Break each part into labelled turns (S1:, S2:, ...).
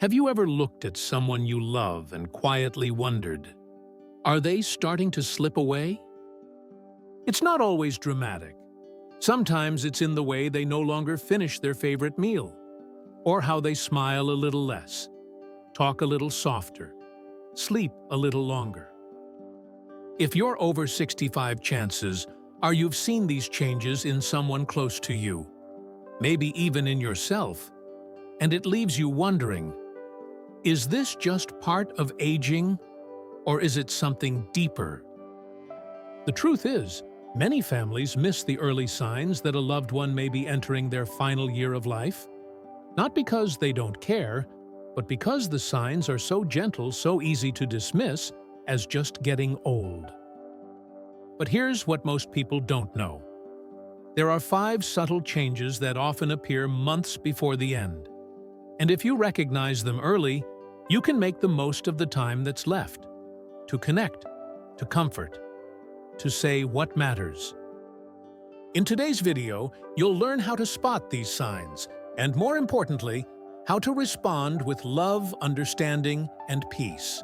S1: Have you ever looked at someone you love and quietly wondered, are they starting to slip away? It's not always dramatic. Sometimes it's in the way they no longer finish their favorite meal, or how they smile a little less, talk a little softer, sleep a little longer. If you're over 65, chances are you've seen these changes in someone close to you, maybe even in yourself, and it leaves you wondering, is this just part of aging, or is it something deeper? The truth is, many families miss the early signs that a loved one may be entering their final year of life, not because they don't care, but because the signs are so gentle, so easy to dismiss as just getting old. But here's what most people don't know. There are 5 subtle changes that often appear months before the end. And if you recognize them early, you can make the most of the time that's left, to connect, to comfort, to say what matters. In today's video, you'll learn how to spot these signs, and more importantly, how to respond with love, understanding, and peace.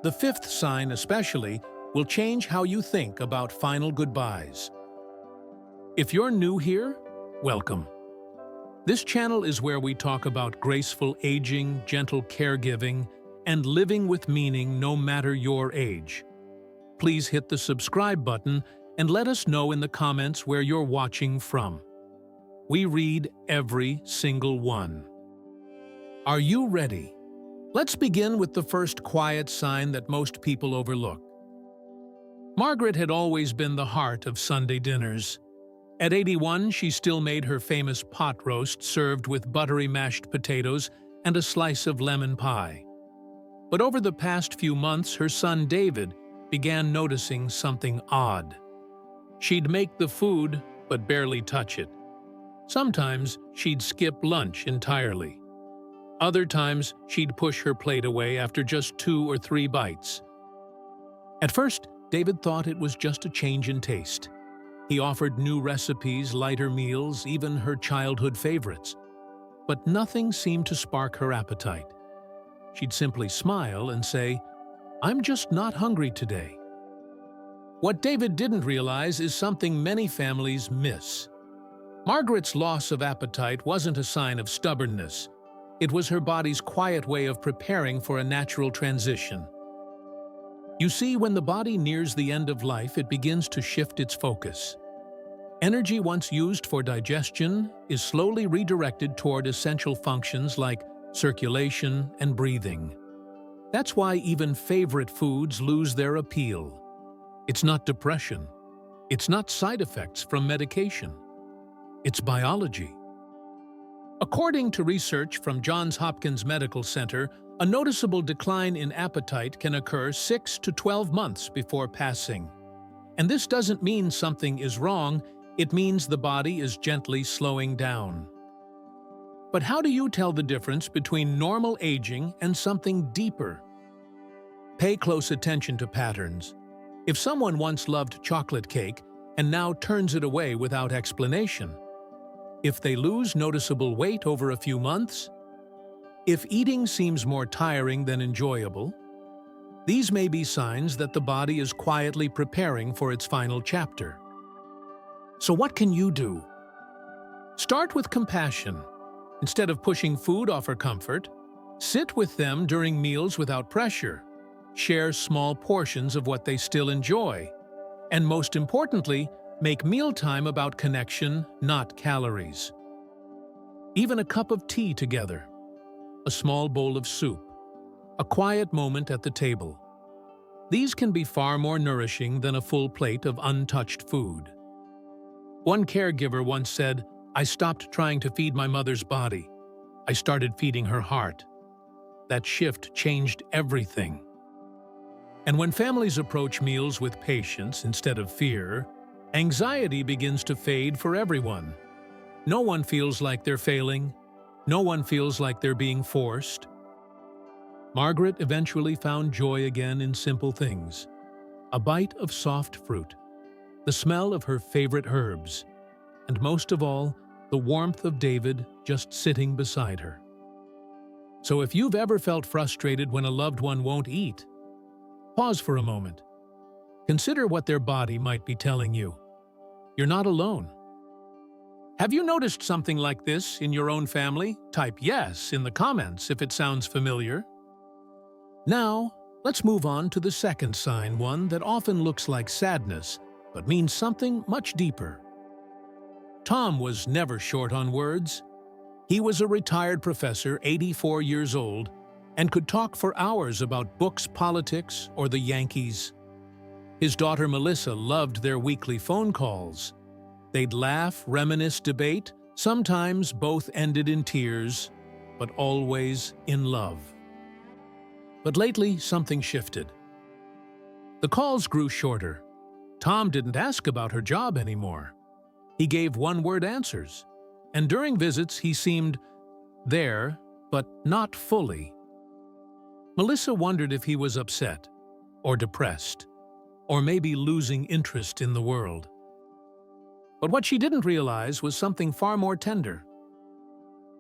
S1: The 5th sign especially will change how you think about final goodbyes. If you're new here, welcome. This channel is where we talk about graceful aging, gentle caregiving, and living with meaning no matter your age. Please hit the subscribe button and let us know in the comments where you're watching from. We read every single one. Are you ready? Let's begin with the first quiet sign that most people overlook. Margaret had always been the heart of Sunday dinners. At 81, she still made her famous pot roast served with buttery mashed potatoes and a slice of lemon pie. But over the past few months, her son David began noticing something odd. She'd make the food, but barely touch it. Sometimes she'd skip lunch entirely. Other times, she'd push her plate away after just 2 or 3 bites. At first, David thought it was just a change in taste. He offered new recipes, lighter meals, even her childhood favorites. But nothing seemed to spark her appetite. She'd simply smile and say, "I'm just not hungry today." What David didn't realize is something many families miss. Margaret's loss of appetite wasn't a sign of stubbornness. It was her body's quiet way of preparing for a natural transition. You see, when the body nears the end of life, it begins to shift its focus. Energy once used for digestion is slowly redirected toward essential functions like circulation and breathing. That's why even favorite foods lose their appeal. It's not depression. It's not side effects from medication. It's biology. According to research from Johns Hopkins Medical Center, a noticeable decline in appetite can occur 6 to 12 months before passing. And this doesn't mean something is wrong, it means the body is gently slowing down. But how do you tell the difference between normal aging and something deeper? Pay close attention to patterns. If someone once loved chocolate cake and now turns it away without explanation, if they lose noticeable weight over a few months, if eating seems more tiring than enjoyable, these may be signs that the body is quietly preparing for its final chapter. So what can you do? Start with compassion. Instead of pushing food off for comfort, sit with them during meals without pressure. Share small portions of what they still enjoy. And most importantly, make mealtime about connection, not calories. Even a cup of tea together, a small bowl of soup, a quiet moment at the table. These can be far more nourishing than a full plate of untouched food. One caregiver once said, "I stopped trying to feed my mother's body. I started feeding her heart." That shift changed everything. And when families approach meals with patience instead of fear, anxiety begins to fade for everyone. No one feels like they're failing. No one feels like they're being forced. Margaret eventually found joy again in simple things. A bite of soft fruit, the smell of her favorite herbs, and most of all, the warmth of David just sitting beside her. So if you've ever felt frustrated when a loved one won't eat, pause for a moment. Consider what their body might be telling you. You're not alone. Have you noticed something like this in your own family? Type yes in the comments if it sounds familiar. Now, let's move on to the second sign, one that often looks like sadness, but means something much deeper. Tom was never short on words. He was a retired professor, 84 years old, and could talk for hours about books, politics, or the Yankees. His daughter Melissa loved their weekly phone calls. They'd laugh, reminisce, debate. Sometimes both ended in tears, but always in love. But lately, something shifted. The calls grew shorter. Tom didn't ask about her job anymore. He gave one-word answers, and during visits he seemed there, but not fully. Melissa wondered if he was upset, or depressed, or maybe losing interest in the world. But what she didn't realize was something far more tender.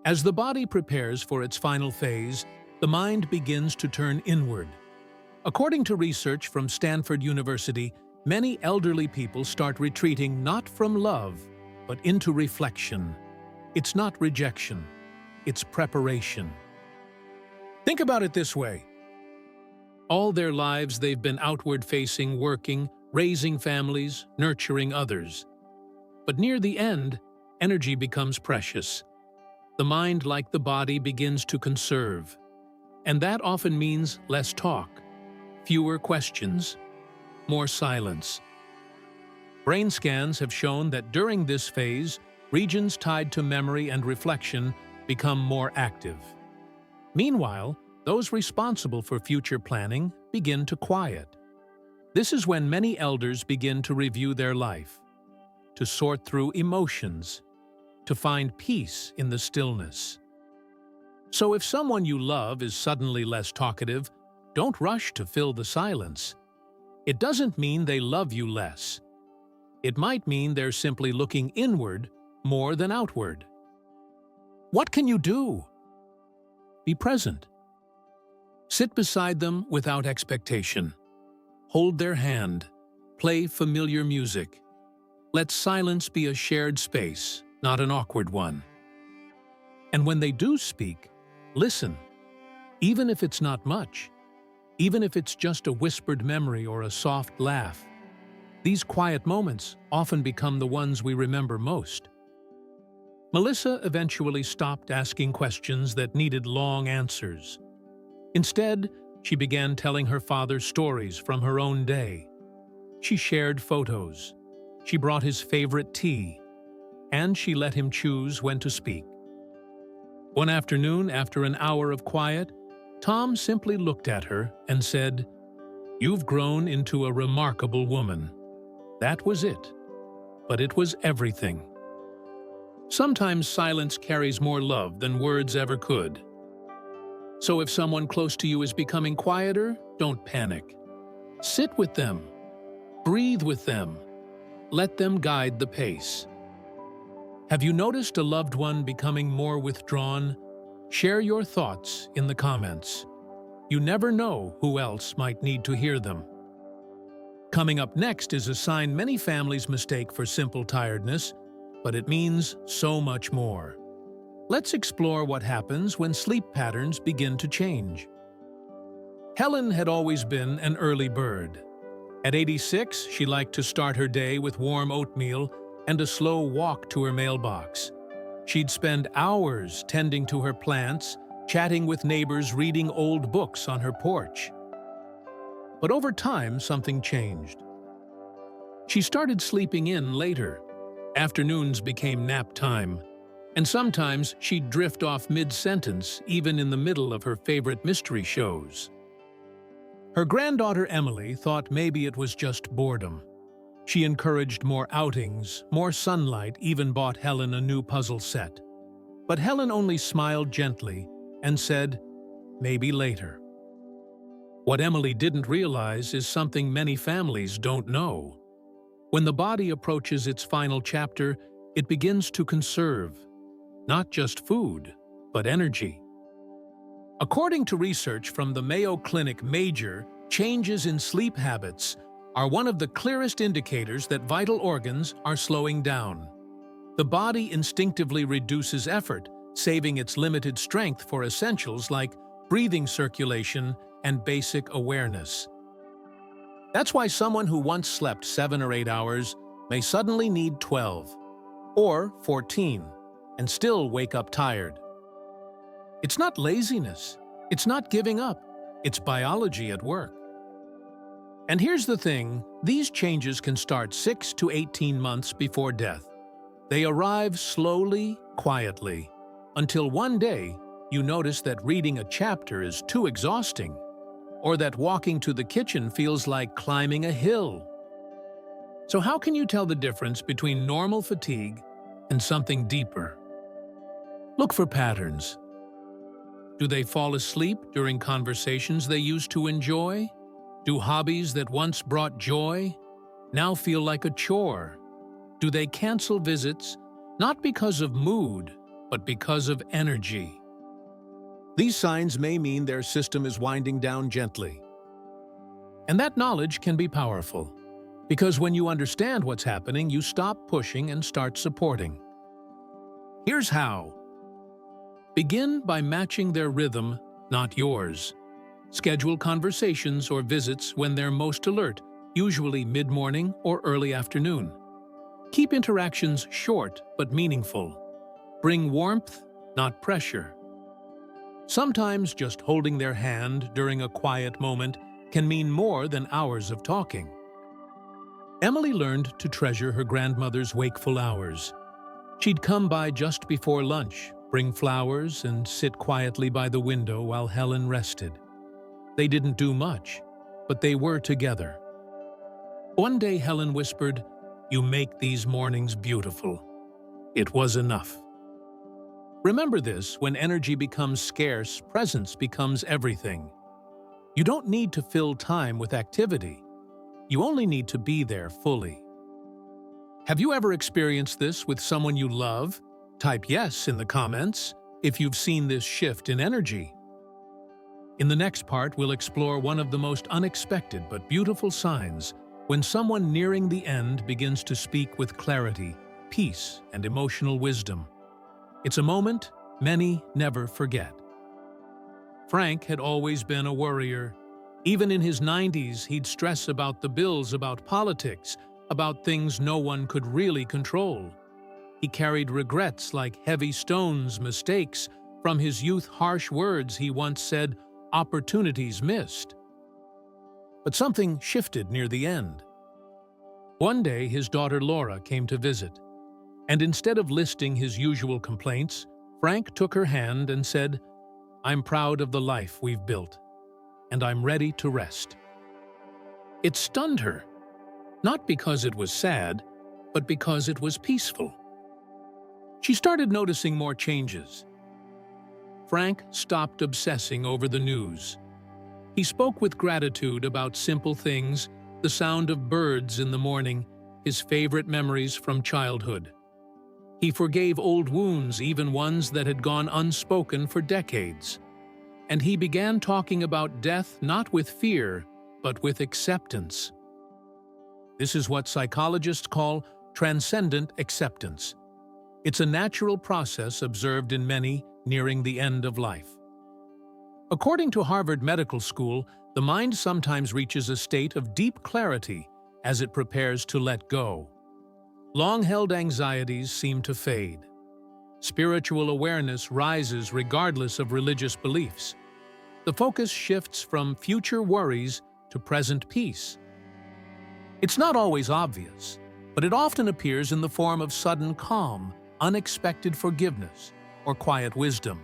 S1: As the body prepares for its final phase, the mind begins to turn inward. According to research from Stanford University, many elderly people start retreating not from love, but into reflection. It's not rejection, it's preparation. Think about it this way. All their lives they've been outward-facing, working, raising families, nurturing others. But near the end, energy becomes precious. The mind, like the body, begins to conserve. And that often means less talk, fewer questions, more silence. Brain scans have shown that during this phase, regions tied to memory and reflection become more active. Meanwhile, those responsible for future planning begin to quiet. This is when many elders begin to review their life, to sort through emotions, to find peace in the stillness. So if someone you love is suddenly less talkative, don't rush to fill the silence. It doesn't mean they love you less. It might mean they're simply looking inward more than outward. What can you do? Be present. Sit beside them without expectation. Hold their hand. Play familiar music. Let silence be a shared space, not an awkward one. And when they do speak, listen, even if it's not much, even if it's just a whispered memory or a soft laugh. These quiet moments often become the ones we remember most. Melissa eventually stopped asking questions that needed long answers. Instead, she began telling her father stories from her own day. She shared photos. She brought his favorite tea, and she let him choose when to speak. One afternoon, after an hour of quiet, Tom simply looked at her and said, "You've grown into a remarkable woman." That was it. But it was everything. Sometimes silence carries more love than words ever could. So if someone close to you is becoming quieter, don't panic. Sit with them. Breathe with them. Let them guide the pace. Have you noticed a loved one becoming more withdrawn? Share your thoughts in the comments. You never know who else might need to hear them. Coming up next is a sign many families mistake for simple tiredness, but it means so much more. Let's explore what happens when sleep patterns begin to change. Helen had always been an early bird. At 86, she liked to start her day with warm oatmeal and a slow walk to her mailbox. She'd spend hours tending to her plants, chatting with neighbors, reading old books on her porch. But over time, something changed. She started sleeping in later. Afternoons became nap time, and sometimes she'd drift off mid-sentence, even in the middle of her favorite mystery shows. Her granddaughter Emily thought maybe it was just boredom. She encouraged more outings, more sunlight, even bought Helen a new puzzle set. But Helen only smiled gently and said, "Maybe later." What Emily didn't realize is something many families don't know. When the body approaches its final chapter, it begins to conserve, not just food, but energy. According to research from the Mayo Clinic, major changes in sleep habits are one of the clearest indicators that vital organs are slowing down. The body instinctively reduces effort, saving its limited strength for essentials like breathing, circulation, and basic awareness. That's why someone who once slept 7 or 8 hours may suddenly need 12 or 14 and still wake up tired. It's not laziness, it's not giving up, it's biology at work. And here's the thing, these changes can start 6 to 18 months before death. They arrive slowly, quietly, until one day you notice that reading a chapter is too exhausting, or that walking to the kitchen feels like climbing a hill. So how can you tell the difference between normal fatigue and something deeper? Look for patterns. Do they fall asleep during conversations they used to enjoy? Do hobbies that once brought joy now feel like a chore? Do they cancel visits, not because of mood, but because of energy? These signs may mean their system is winding down gently. And that knowledge can be powerful, because when you understand what's happening, you stop pushing and start supporting. Here's how. Begin by matching their rhythm, not yours. Schedule conversations or visits when they're most alert, usually mid-morning or early afternoon. Keep interactions short but meaningful. Bring warmth, not pressure. Sometimes just holding their hand during a quiet moment can mean more than hours of talking. Emily learned to treasure her grandmother's wakeful hours. She'd come by just before lunch, bring flowers, and sit quietly by the window while Helen rested. They didn't do much, but they were together. One day Helen whispered, "You make these mornings beautiful." It was enough. Remember this, when energy becomes scarce, presence becomes everything. You don't need to fill time with activity. You only need to be there fully. Have you ever experienced this with someone you love? Type yes in the comments if you've seen this shift in energy. In the next part, we'll explore one of the most unexpected but beautiful signs when someone nearing the end begins to speak with clarity, peace, and emotional wisdom. It's a moment many never forget. Frank had always been a worrier. Even in his 90s, he'd stress about the bills, about politics, about things no one could really control. He carried regrets like heavy stones, mistakes. From his youth, harsh words he once said, opportunities missed. But something shifted near the end. One day, his daughter Laura came to visit, and instead of listing his usual complaints, Frank took her hand and said, "I'm proud of the life we've built, and I'm ready to rest." It stunned her, not because it was sad, but because it was peaceful. She started noticing more changes. Frank stopped obsessing over the news. He spoke with gratitude about simple things, the sound of birds in the morning, his favorite memories from childhood. He forgave old wounds, even ones that had gone unspoken for decades. And he began talking about death not with fear, but with acceptance. This is what psychologists call transcendent acceptance. It's a natural process observed in many nearing the end of life. According to Harvard Medical School, the mind sometimes reaches a state of deep clarity as it prepares to let go. Long-held anxieties seem to fade. Spiritual awareness rises regardless of religious beliefs. The focus shifts from future worries to present peace. It's not always obvious, but it often appears in the form of sudden calm, unexpected forgiveness, or quiet wisdom.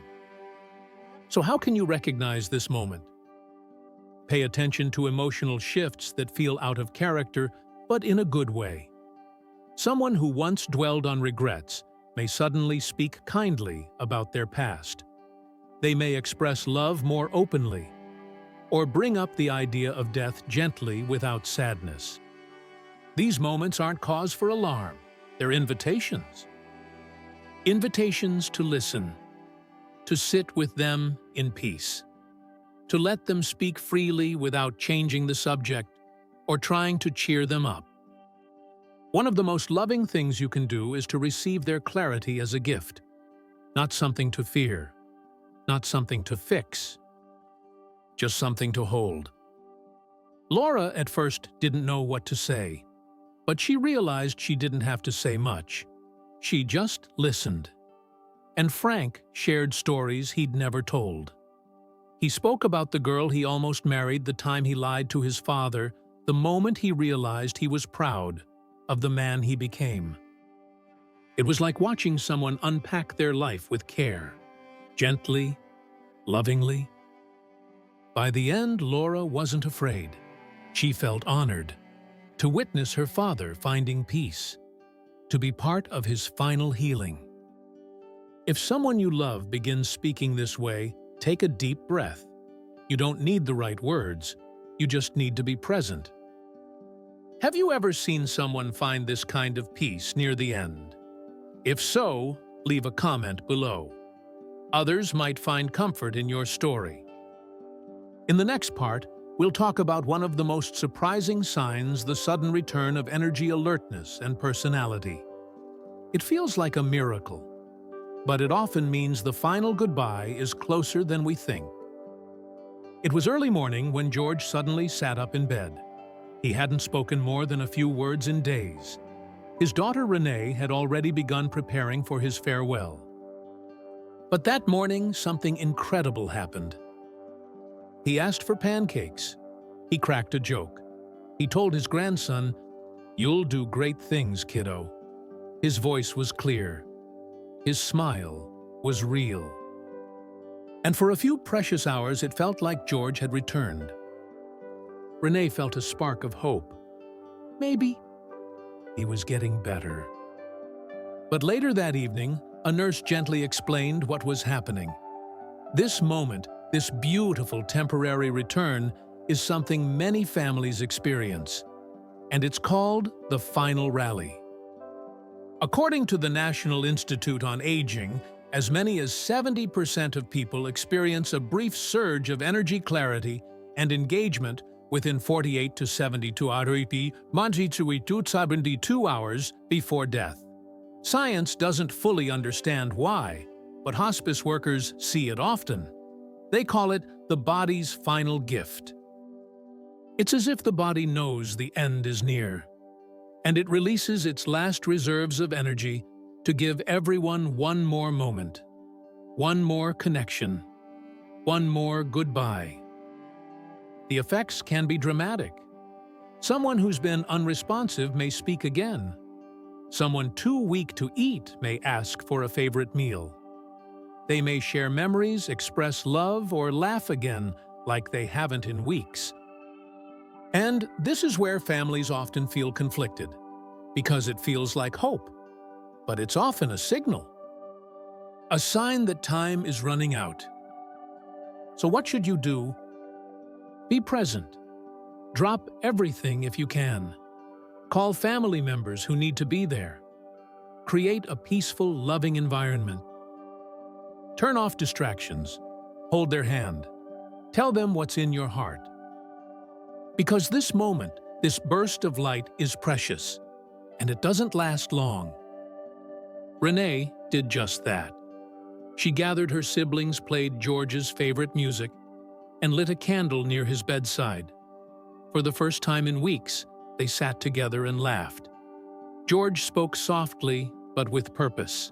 S1: So how can you recognize this moment? Pay attention to emotional shifts that feel out of character, but in a good way. Someone who once dwelled on regrets may suddenly speak kindly about their past. They may express love more openly, or bring up the idea of death gently without sadness. These moments aren't cause for alarm, they're invitations. Invitations to listen, to sit with them in peace. to let them speak freely without changing the subject or trying to cheer them up. One of the most loving things you can do is to receive their clarity as a gift, not something to fear, not something to fix, just something to hold. Laura at first didn't know what to say, but she realized she didn't have to say much. She just listened. And Frank shared stories he'd never told. He spoke about the girl he almost married, the time he lied to his father, the moment he realized he was proud of the man he became. It was like watching someone unpack their life with care, gently, lovingly. By the end, Laura wasn't afraid. She felt honored to witness her father finding peace, to be part of his final healing. If someone you love begins speaking this way, take a deep breath. You don't need the right words, you just need to be present. Have you ever seen someone find this kind of peace near the end? If so, leave a comment below. Others might find comfort in your story. In the next part, we'll talk about one of the most surprising signs, the sudden return of energy, alertness, and personality. It feels like a miracle, but it often means the final goodbye is closer than we think. It was early morning when George suddenly sat up in bed. He hadn't spoken more than a few words in days. His daughter Renee had already begun preparing for his farewell. But that morning, something incredible happened. He asked for pancakes. He cracked a joke. He told his grandson, "You'll do great things, kiddo." His voice was clear. His smile was real. And for a few precious hours, it felt like George had returned. Renee felt a spark of hope. Maybe he was getting better. But later that evening, a nurse gently explained what was happening. This moment, this beautiful temporary return, is something many families experience, and it's called the final rally. According to the National Institute on Aging, as many as 70% of people experience a brief surge of energy, clarity, and engagement within 48 to 72 hours before death. Science doesn't fully understand why, but hospice workers see it often. They call it the body's final gift. It's as if the body knows the end is near, and it releases its last reserves of energy to give everyone one more moment, one more connection, one more goodbye. The effects can be dramatic. Someone who's been unresponsive may speak again. Someone too weak to eat may ask for a favorite meal. They may share memories, express love, or laugh again like they haven't in weeks. And this is where families often feel conflicted, because it feels like hope, but it's often a signal, a sign that time is running out. So what should you do? Be present. Drop everything if you can. Call family members who need to be there. Create a peaceful, loving environment. Turn off distractions. Hold their hand. Tell them what's in your heart. Because this moment, this burst of light is precious, and it doesn't last long. Renee did just that. She gathered her siblings, played George's favorite music, and lit a candle near his bedside. For the first time in weeks, they sat together and laughed. George spoke softly, but with purpose.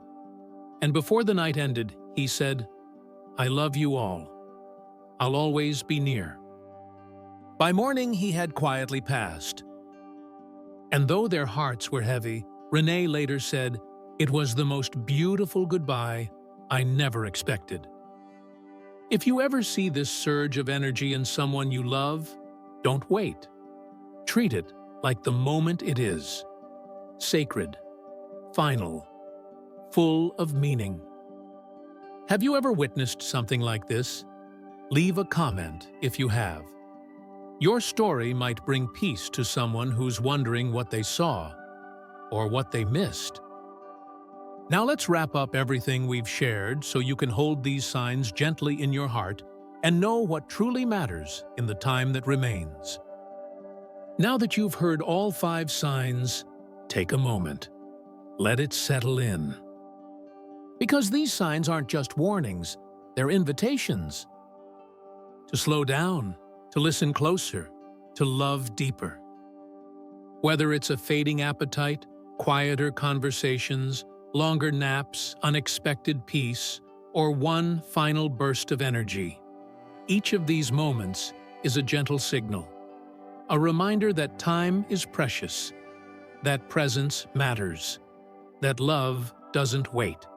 S1: And before the night ended, he said, "I love you all. I'll always be near." By morning, he had quietly passed. And though their hearts were heavy, Renee later said, "It was the most beautiful goodbye I never expected." If you ever see this surge of energy in someone you love, don't wait. Treat it like the moment it is. Sacred, final, full of meaning. Have you ever witnessed something like this? Leave a comment if you have. Your story might bring peace to someone who's wondering what they saw or what they missed. Now let's wrap up everything we've shared so you can hold these signs gently in your heart and know what truly matters in the time that remains. Now that you've heard all 5 signs, take a moment. Let it settle in. Because these signs aren't just warnings, they're invitations. To slow down, to listen closer, to love deeper. Whether it's a fading appetite, quieter conversations, longer naps, unexpected peace, or one final burst of energy, each of these moments is a gentle signal, a reminder that time is precious, that presence matters, that love doesn't wait.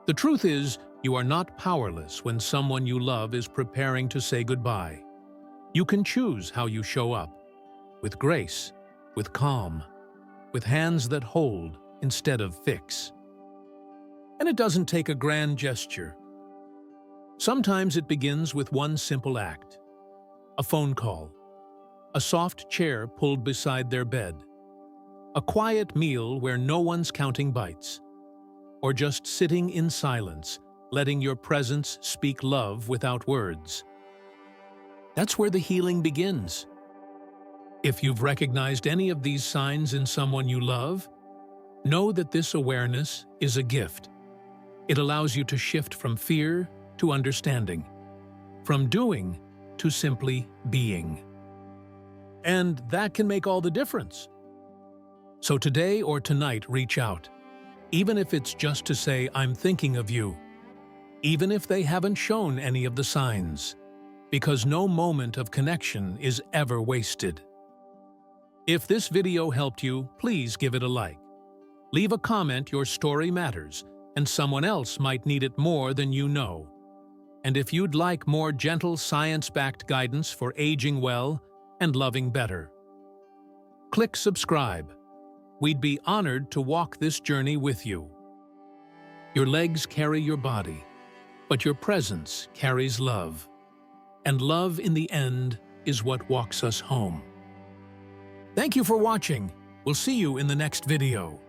S1: The truth is, you are not powerless when someone you love is preparing to say goodbye. You can choose how you show up, with grace, with calm, with hands that hold instead of fix. And it doesn't take a grand gesture. Sometimes it begins with one simple act: a phone call, a soft chair pulled beside their bed, a quiet meal where no one's counting bites, or just sitting in silence, letting your presence speak love without words. That's where the healing begins. If you've recognized any of these signs in someone you love, know that this awareness is a gift. It allows you to shift from fear to understanding, from doing to simply being. And that can make all the difference. So today or tonight, reach out. Even if it's just to say, "I'm thinking of you," even if they haven't shown any of the signs, because no moment of connection is ever wasted. If this video helped you, please give it a like. Leave a comment. Your story matters, and someone else might need it more than you know. And if you'd like more gentle, science-backed guidance for aging well and loving better, click subscribe. We'd be honored to walk this journey with you. Your legs carry your body, but your presence carries love. And love, in the end, is what walks us home. Thank you for watching. We'll see you in the next video.